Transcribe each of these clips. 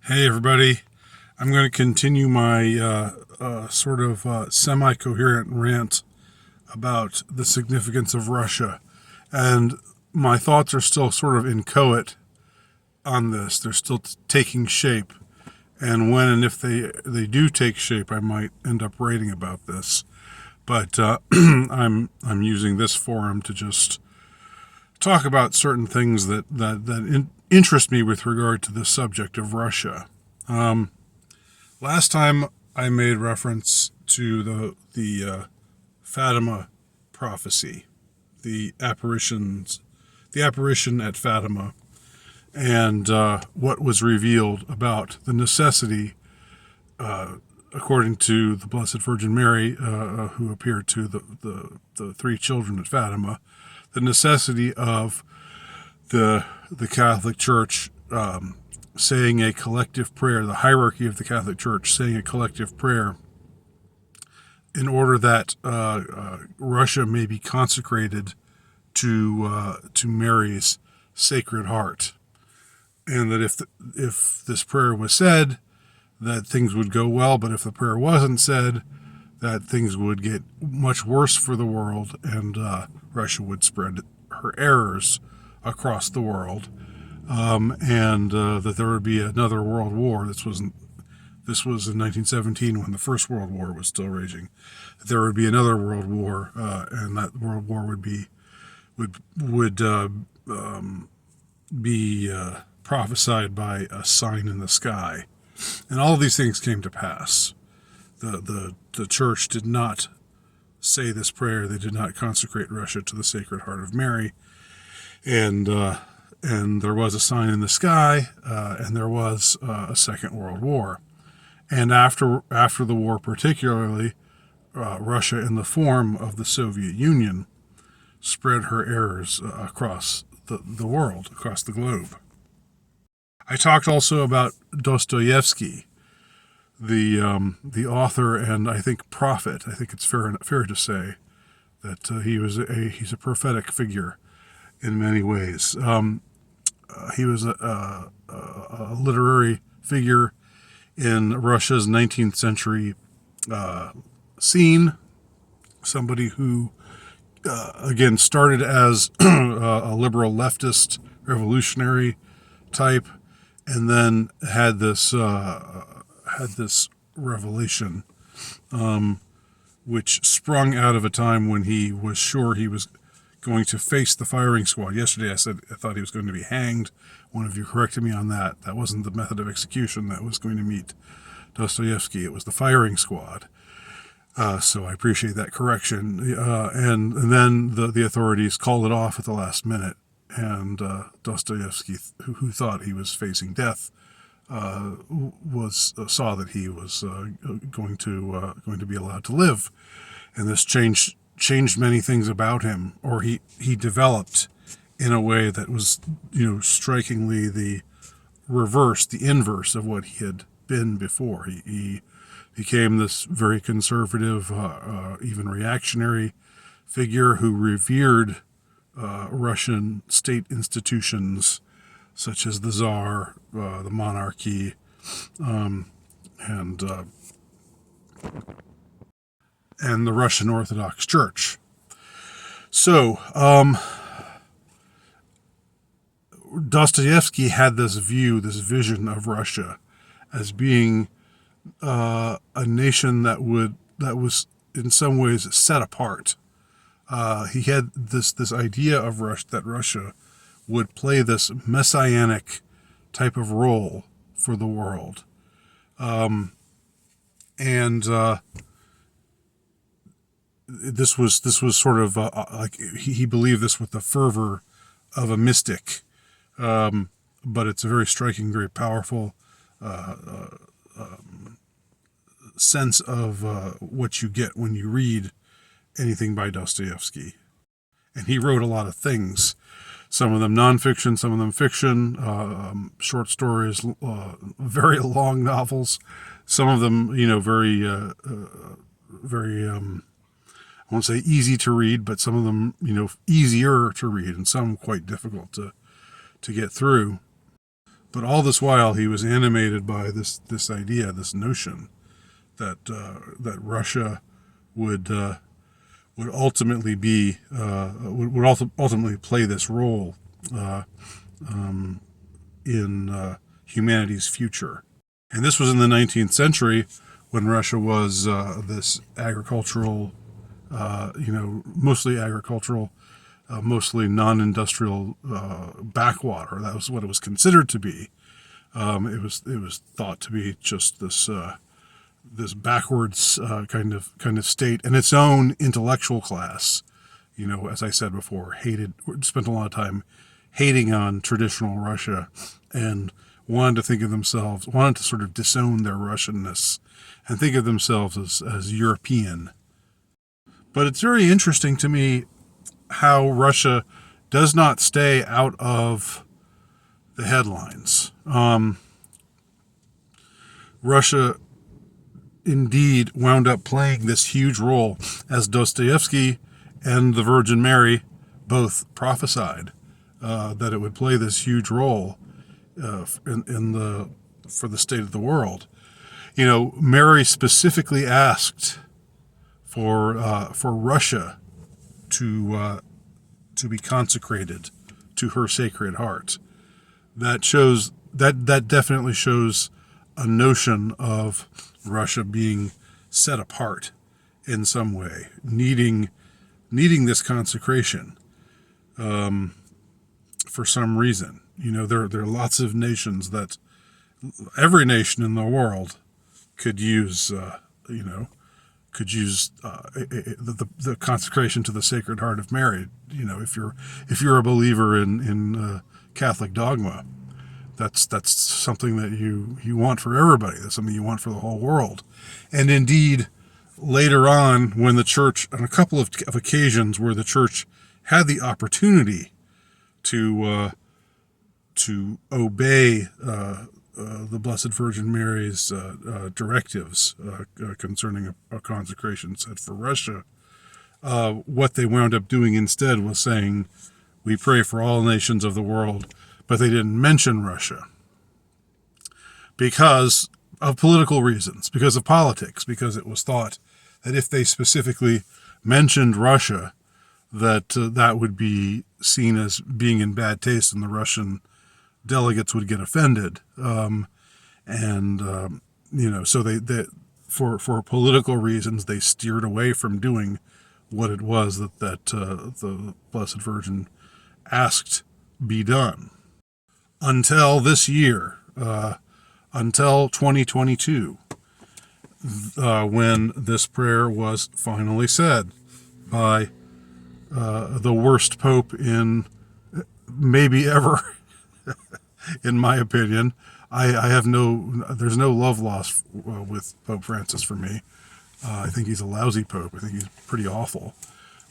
Hey everybody, I'm going to continue my semi-coherent rant about the significance of Russia. And my thoughts are still sort of inchoate on this. They're still taking shape. And when and if they do take shape, I might end up writing about this. But I'm using this forum to just talk about certain things that interest me with regard to the subject of Russia. Last time I made reference to the Fatima prophecy, the apparition at Fatima, and what was revealed about the necessity, according to the Blessed Virgin Mary, who appeared to the three children at Fatima, the necessity of the Catholic Church saying a collective prayer, the hierarchy of the Catholic Church saying a collective prayer in order that Russia may be consecrated to Mary's Sacred Heart, and that if this prayer was said, that things would go well, but if the prayer wasn't said, that things would get much worse for the world, and Russia would spread her errors across the world, and that there would be another world war. This was in 1917 when the First World War was still raging. There would be another world war, and that world war would be prophesied by a sign in the sky, and all of these things came to pass. The church did not say this prayer. They did not consecrate Russia to the Sacred Heart of Mary, and there was a sign in the sky, and there was a Second World War. And after the war, particularly, Russia, in the form of the Soviet Union, spread her errors across the world, across the globe. I talked also about Dostoevsky, the author and I think prophet. I think it's fair to say that he's a prophetic figure in many ways. He was a literary figure in Russia's 19th century scene, somebody who, again, started as a liberal leftist revolutionary type, and then had this revelation, which sprung out of a time when he was sure he was going to face the firing squad. Yesterday I said I thought he was going to be hanged. One of you corrected me on that. That wasn't the method of execution that was going to meet Dostoevsky. It was the firing squad. So I appreciate that correction. And then the authorities called it off at the last minute. And Dostoevsky, who thought he was facing death, saw that he was going to be allowed to live, and this changed many things about him, or he developed in a way that was, strikingly the inverse of what he had been before. He became this very conservative, even reactionary figure who revered Russian state institutions such as the Tsar, the monarchy, and the Russian Orthodox Church. So Dostoevsky had this vision of Russia as being a nation that was in some ways set apart. He had this idea of Russia, that Russia would play this messianic type of role for the world, and this was sort of like he believed this with the fervor of a mystic, but it's a very striking, very powerful sense of what you get when you read anything by Dostoevsky. And he wrote a lot of things, some of them nonfiction, some of them fiction, short stories, very long novels, some of them, very, I won't say easy to read, but some of them, easier to read, and some quite difficult to get through. But all this while, he was animated by this idea, this notion that that Russia would would ultimately be would ultimately play this role in humanity's future. And this was in the 19th century, when Russia was this agricultural, mostly agricultural, mostly non-industrial backwater. That was what it was considered to be. It was thought to be just this backwards kind of state, and its own intellectual class. As I said before, spent a lot of time hating on traditional Russia, and wanted to sort of disown their Russianness and think of themselves as European. But it's very interesting to me how Russia does not stay out of the headlines. Russia indeed wound up playing this huge role, as Dostoevsky and the Virgin Mary both prophesied that it would play this huge role for the state of the world. Mary specifically asked for Russia to be consecrated to her Sacred Heart. That definitely shows a notion of Russia being set apart in some way, needing this consecration for some reason. There are lots of nations that every nation in the world could use the consecration to the Sacred Heart of Mary. If you're a believer in Catholic dogma, that's something that you want for everybody. That's something you want for the whole world. And indeed, later on, when the church, on a couple of occasions where the church had the opportunity to obey the Blessed Virgin Mary's directives concerning a consecration set for Russia, what they wound up doing instead was saying, "We pray for all nations of the world," but they didn't mention Russia because of political reasons, because of politics, because it was thought that if they specifically mentioned Russia, that would be seen as being in bad taste, and the Russian delegates would get offended. So they for political reasons, they steered away from doing what it was that the Blessed Virgin asked be done. Until this year, until 2022, when this prayer was finally said by the worst pope in maybe ever, in my opinion. There's no love lost with Pope Francis for me. I think he's a lousy pope. I think he's pretty awful.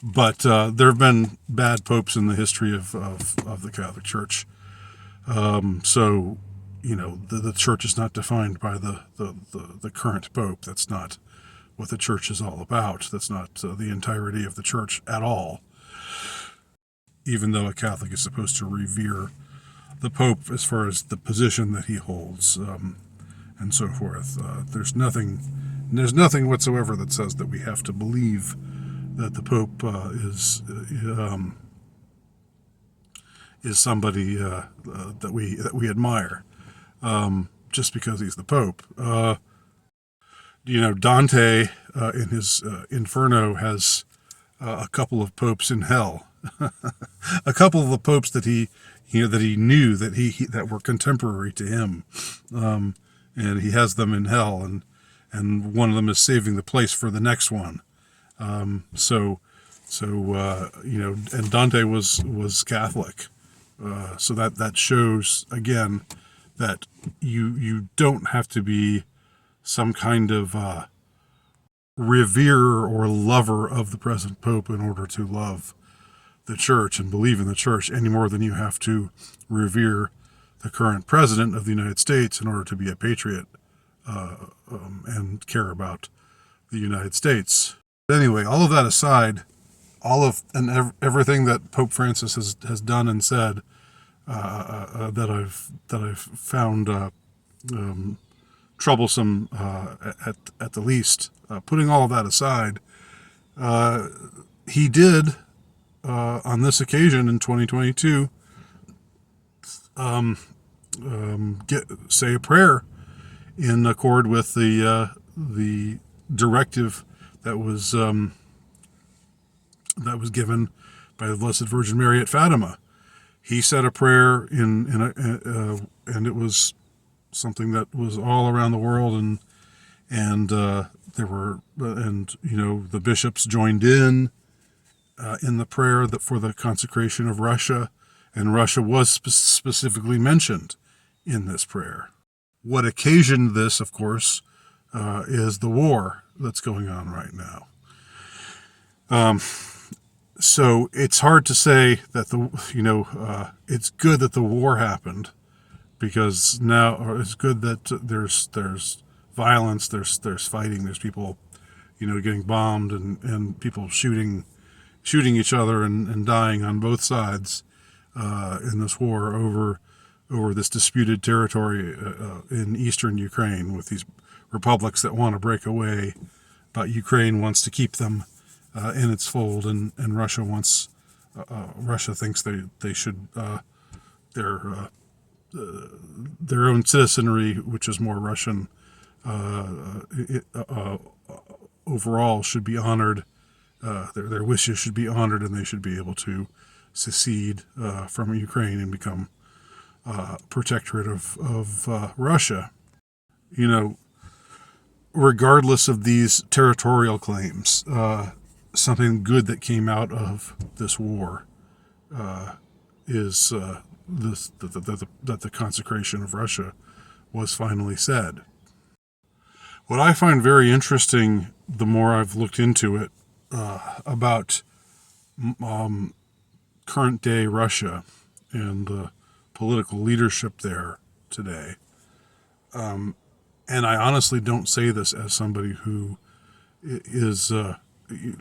But there have been bad popes in the history of the Catholic Church. The church is not defined by the current pope. That's not what the church is all about. That's not the entirety of the church at all. Even though a Catholic is supposed to revere the Pope as far as the position that he holds, and so forth. There's nothing whatsoever that says that we have to believe that the Pope is somebody that we admire just because he's the Pope. Dante in his Inferno has a couple of popes in hell. A couple of the popes that he knew that were contemporary to him, and he has them in hell, and one of them is saving the place for the next one. And Dante was Catholic, so that shows again that you don't have to be some kind of reverer or lover of the present Pope in order to love the church and believe in the church, any more than you have to revere the current president of the United States in order to be a patriot and care about the United States. But anyway, all of that aside, everything that Pope Francis has done and said that I've found troublesome at the least. Putting all of that aside, he did on this occasion in 2022 say a prayer in accord with the directive that was given by the Blessed Virgin Mary at Fatima. He said a prayer and it was something that was all around the world, and there were the bishops joined in the prayer that for the consecration of Russia, and Russia was specifically mentioned in this prayer. What occasioned this, of course, is the war that's going on right now. So it's hard to say that it's good that the war happened, because now it's good that there's violence, there's fighting, there's people, getting bombed and people shooting each other and dying on both sides in this war over this disputed territory in eastern Ukraine, with these republics that want to break away, but Ukraine wants to keep them in its fold, and Russia thinks they should their own citizenry, which is more Russian overall, should be honored. Their wishes should be honored, and they should be able to secede from Ukraine and become protectorate of Russia. Regardless of these territorial claims, something good that came out of this war is that the consecration of Russia was finally said. What I find very interesting, the more I've looked into it, about current day Russia and the political leadership there today, and I honestly don't say this as somebody who is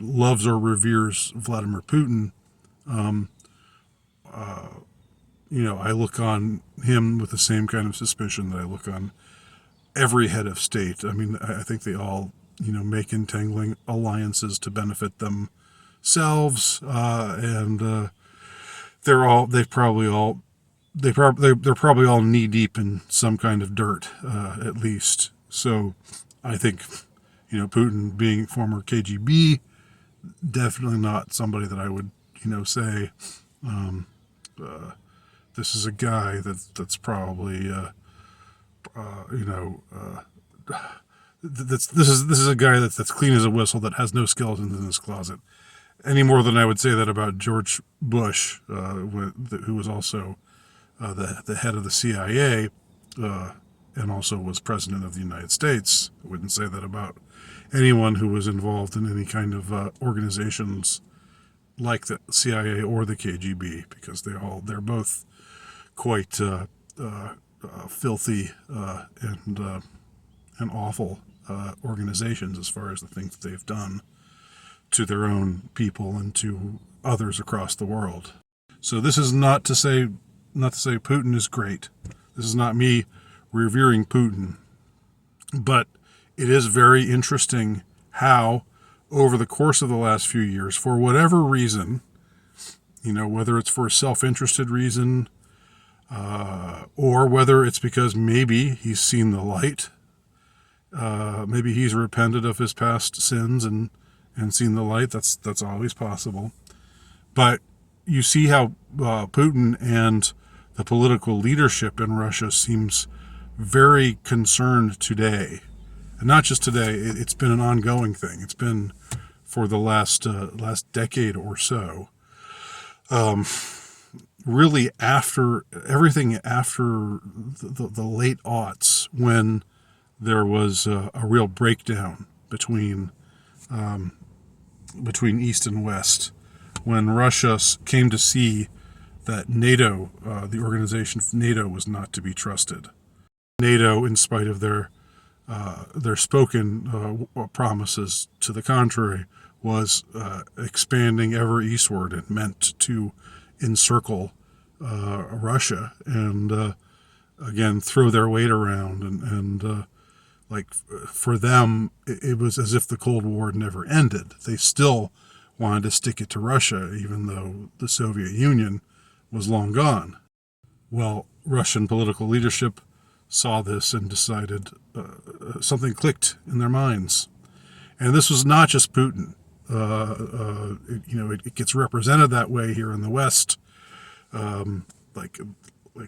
loves or reveres Vladimir Putin. I look on him with the same kind of suspicion that I look on every head of state. I mean, I think they all, make entangling alliances to benefit themselves, and they're probably all knee deep in some kind of dirt, at least. So I think, Putin, being former KGB, definitely not somebody that I would, say, this is a guy that's probably, this is a guy that's clean as a whistle, that has no skeletons in his closet, any more than I would say that about George Bush, who was also the head of the CIA, and also was president of the United States. I wouldn't say that about anyone who was involved in any kind of organizations like the CIA or the KGB, because they're both quite filthy and awful organizations as far as the things that they've done to their own people and to others across the world. So this is not to say Putin is great. This is not me revering Putin, but it is very interesting how, over the course of the last few years, for whatever reason, whether it's for a self-interested reason, or whether it's because maybe he's seen the light, maybe he's repented of his past sins and seen the light. That's always possible. But you see how Putin and the political leadership in Russia seems very concerned today. And not just today, it's been an ongoing thing. It's been for the last decade or so. Really after everything after the late aughts, when there was a real breakdown between East and West, when Russia came to see that NATO, the organization NATO, was not to be trusted. NATO, in spite of their spoken promises to the contrary, was expanding ever eastward and meant to encircle Russia and again throw their weight around and like for them it was as if the Cold War never ended. They still wanted to stick it to Russia even though the Soviet Union was long gone. Well, Russian political leadership saw this and decided something clicked in their minds. And this was not just Putin. It gets represented that way here in the West. Like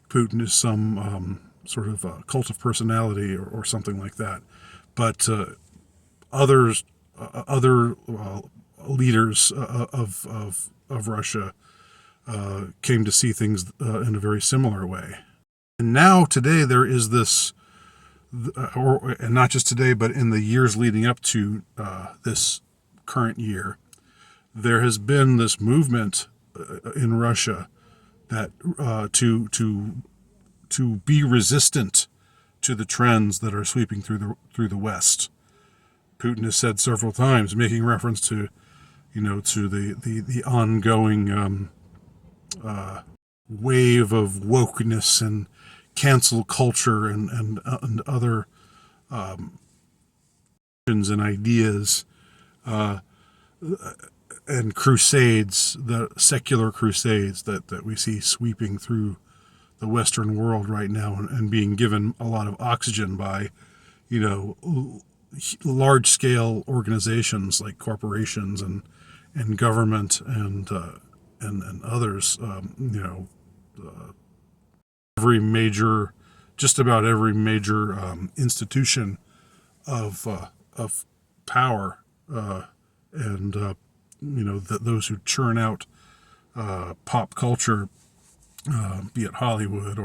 Putin is some sort of cult of personality or something like that. But other leaders of Russia came to see things in a very similar way. And now today there is this, and not just today, but in the years leading up to this current year, there has been this movement in Russia that to be resistant to the trends that are sweeping through the West. Putin has said several times, making reference to the ongoing wave of wokeness and cancel culture and other and ideas and crusades, the secular crusades that we see sweeping through the Western world right now and being given a lot of oxygen by, large-scale organizations like corporations and government and others. Just about every major institution of power and those who churn out pop culture, be it Hollywood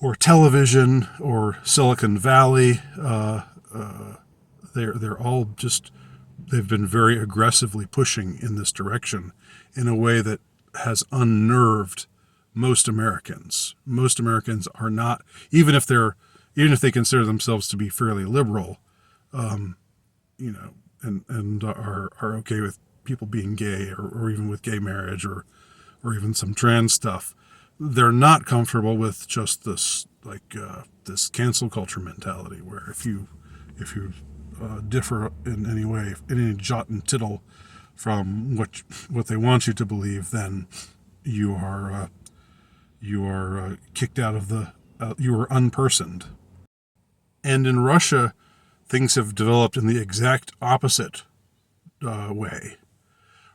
or television or Silicon Valley. They're all just, they've been very aggressively pushing in this direction in a way that has unnerved most Americans. Most Americans are not, even if they consider themselves to be fairly liberal, and are okay with people being gay or even with gay marriage or even some trans stuff. They're not comfortable with just this this cancel culture mentality, where if you differ in any way, in any jot and tittle from what they want you to believe, then you are kicked out of you are unpersoned. And in Russia, things have developed in the exact opposite way.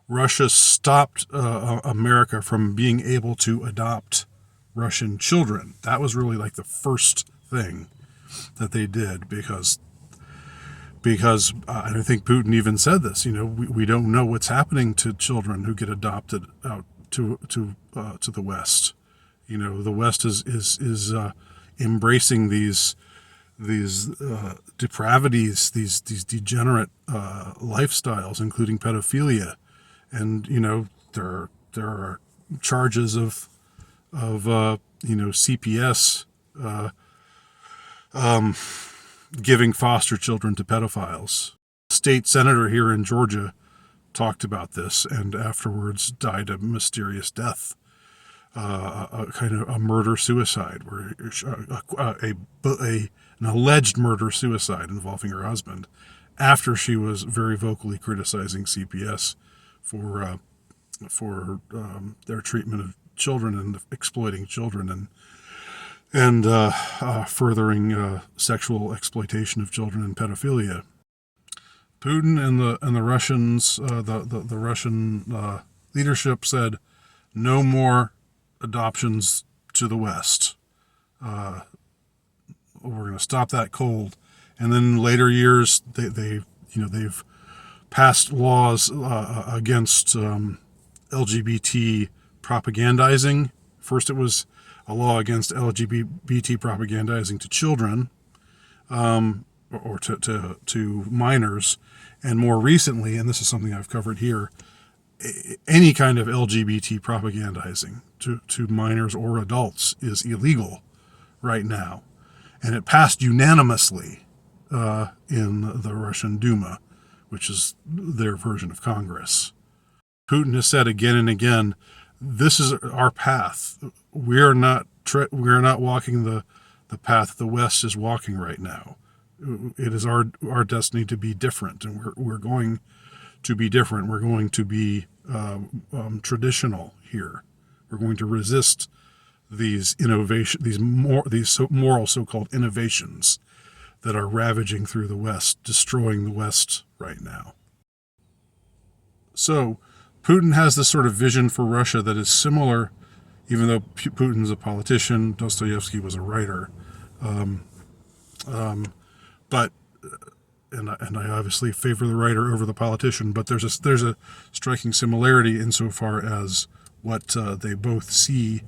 Russia stopped America from being able to adopt Russian children. That was really like the first thing that they did because I think Putin even said this. We don't know what's happening to children who get adopted out to the West. The West is embracing these depravities, these degenerate lifestyles, including pedophilia, and there are charges of CPS giving foster children to pedophiles. State senator here in Georgia talked about this and afterwards died a mysterious death, a kind of a murder-suicide, where an alleged murder-suicide involving her husband, after she was very vocally criticizing CPS for their treatment of children and exploiting children and furthering sexual exploitation of children and pedophilia. Putin and the Russians, the Russian leadership said, no more adoptions to the West. We're going to stop that cold. And then in later years, they've passed laws against LGBT propagandizing. First, it was a law against LGBT propagandizing to children, or to minors, and more recently, and this is something I've covered here, any kind of LGBT propagandizing to minors or adults is illegal right now. And it passed unanimously in the Russian Duma, which is their version of Congress. Putin has said again and again this is our path. We're not walking the path the West is walking right now. It is our destiny to be different, and we're going to be different. We're going to be traditional here. We're going to resist these moral so-called innovations that are ravaging through the West, destroying the West right now. So Putin has this sort of vision for Russia that is similar, even though Putin's a politician, Dostoevsky was a writer. But and I obviously favor the writer over the politician, but there's a striking similarity insofar as what they both see.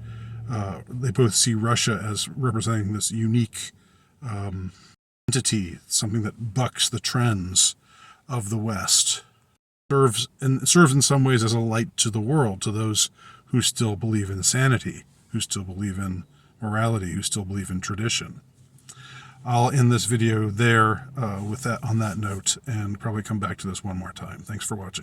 They both see Russia as representing this unique entity, something that bucks the trends of the West. Serves in some ways as a light to the world, to those who still believe in sanity, who still believe in morality, who still believe in tradition. I'll end this video there with that on that note, and probably come back to this one more time. Thanks for watching.